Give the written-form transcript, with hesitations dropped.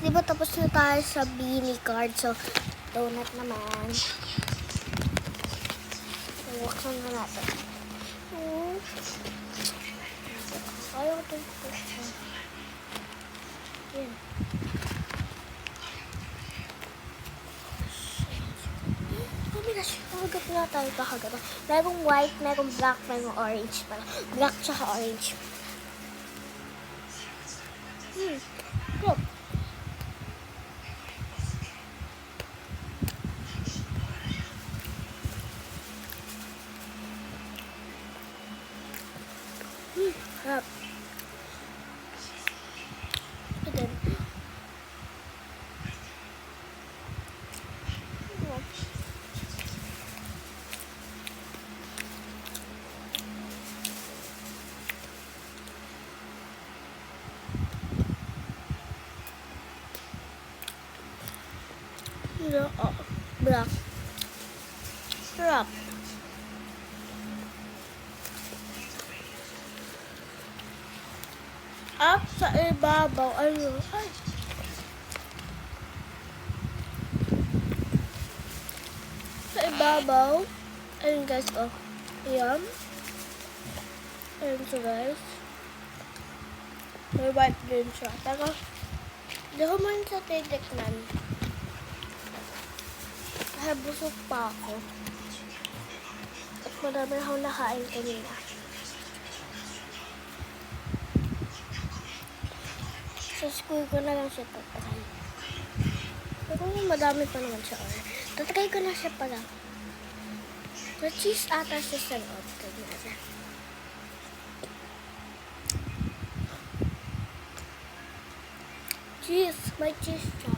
Di ba tapos na tayo sa Beanie card? So, donut naman. Buksan na natin. Ayaw ito buksan. Yan. Oh my gosh, nakagat na tayo kakagat. Merong white, merong black, merong orange. Black tsaka orange. Go. Harap. Again. Black. Harap. Up sa ibabaw. Ano? Ay. Sa ibabaw. Ayun guys, oh. Ayan. Ayun siya guys. May white din siya. Pero, di ko man sa titikman. Kasi busog pa ako. At marami akong nakain kanina. Sa school ko na lang siya tatry. Pero madami pa naman siya. Tatry ko na siya pala. May cheese ata siya sa loob. Cheese. May cheese siya.